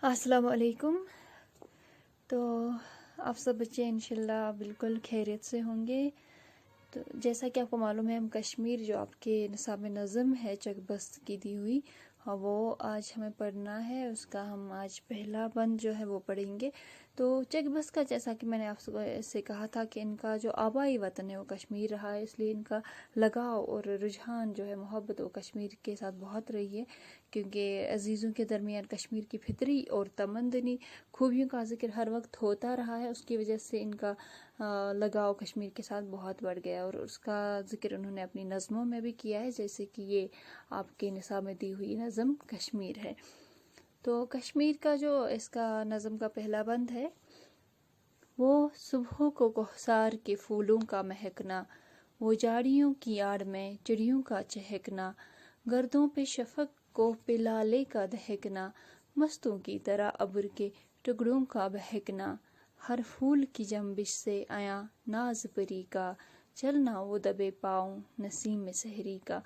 अस्सलाम वालेकुम। तो आप सब बच्चे इंशाल्लाह बिल्कुल खैरियत से होंगे। तो जैसा कि आपको मालूम है, हम कश्मीर जो आपके निसाब में नज़म है चकबस्त की दी हुई, हाँ वो आज हमें पढ़ना है। उसका हम आज पहला बंद जो है वो पढ़ेंगे। तो चकबस्त का, जैसा कि मैंने आपसे कहा था कि इनका जो आबाई वतन है वो कश्मीर रहा है, इसलिए इनका लगाव और रुझान जो है, मोहब्बत वो कश्मीर के साथ बहुत रही है, क्योंकि अजीज़ों के दरमियान कश्मीर की फितरी और तमंदनी खूबियों का जिक्र हर वक्त होता रहा है। उसकी वजह से इनका लगाव कश्मीर के साथ बहुत बढ़ गया और उसका जिक्र उन्होंने अपनी नज़मों में भी किया है, जैसे कि ये आपके निसाब में दी हुई नज़म कश्मीर है। तो कश्मीर का जो इसका नज़म का पहला बंद है, वो सुबह को कोहसार के फूलों का महकना, वो जाड़ियों की आड़ में चिड़ियों का चहकना, गर्दों पे शफक को पे लाले का दहकना, मस्तों की तरह अब्र के टुकड़ों का बहकना, हर फूल की जंबिश से आया नाज परी का, चलना वो दबे पाँव नसीम में सहरी का।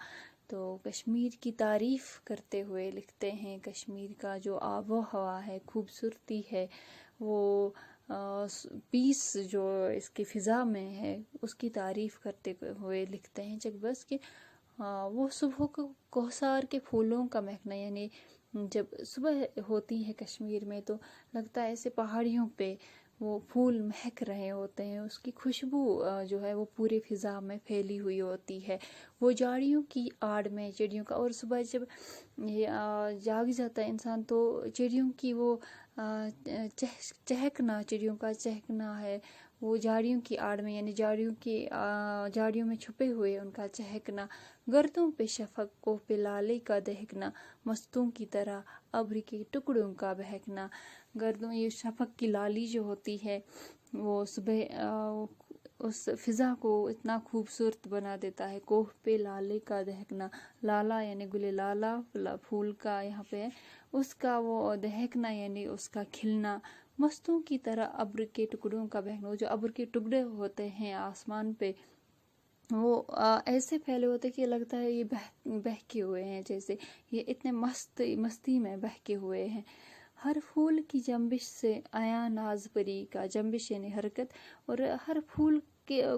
तो कश्मीर की तारीफ़ करते हुए लिखते हैं, कश्मीर का जो आबो हवा है, खूबसूरती है, वो पीस जो इसकी फ़िज़ा में है, उसकी तारीफ़ करते हुए लिखते हैं चकबस्त के वो सुबह को कोहसार के फूलों का महकना, यानी जब सुबह होती है कश्मीर में तो लगता है ऐसे पहाड़ियों पे वो फूल महक रहे होते हैं, उसकी खुशबू जो है वो पूरी फ़िज़ा में फैली हुई होती है। वो जाड़ियों की आड़ में चिड़ियों का, और सुबह जब ये जाग जाता है इंसान तो चिड़ियों की वो चहकना, चिड़ियों का चहकना है, वो झाड़ियों की आड़ में, यानी झाड़ियों में छुपे हुए उनका चहकना, गर्दों पे शफक को पे लाले का दहकना, मस्तों की तरह अब्र के टुकड़ों का बहकना। गर्दों, ये शफक की लाली जो होती है वो सुबह उस फ़िज़ा को इतना खूबसूरत बना देता है। कोह पे लाले का दहकना, लाला यानी गुले लाला फूल का यहाँ पे है, उसका वो दहकना यानी उसका खिलना, मस्तों की तरह अब्र के टुकड़ों का बहना, वो जो अब्र के टुकड़े होते हैं आसमान पे वो ऐसे फैले होते कि लगता है ये बहके हुए हैं, जैसे ये इतने मस्ती में बहके हुए हैं। हर फूल की जंबिश से आया नाज परी का, जंबिश यानी हरकत, और हर फूल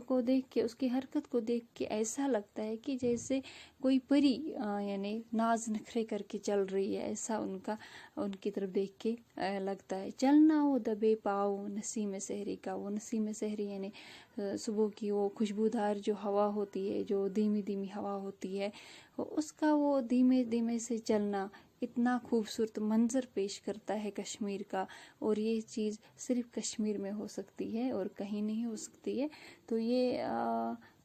को देख के, उसकी हरकत को देख के ऐसा लगता है कि जैसे कोई परी यानी नाज नखरे करके चल रही है, ऐसा उनकी तरफ देख के लगता है। चलना वो दबे पाओ नसीम सहरी का, वो नसीम सहरी यानी सुबह की वो खुशबूदार जो हवा होती है, जो धीमी धीमी हवा होती है, उसका वो धीमे धीमे से चलना इतना खूबसूरत मंजर पेश करता है कश्मीर का। और ये चीज़ सिर्फ कश्मीर में हो सकती है और कहीं नहीं हो सकती है। तो ये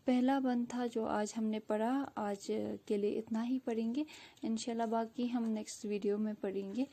पहला बंद था जो आज हमने पढ़ा। आज के लिए इतना ही पढ़ेंगे, इंशाल्लाह बाकी हम नेक्स्ट वीडियो में पढ़ेंगे।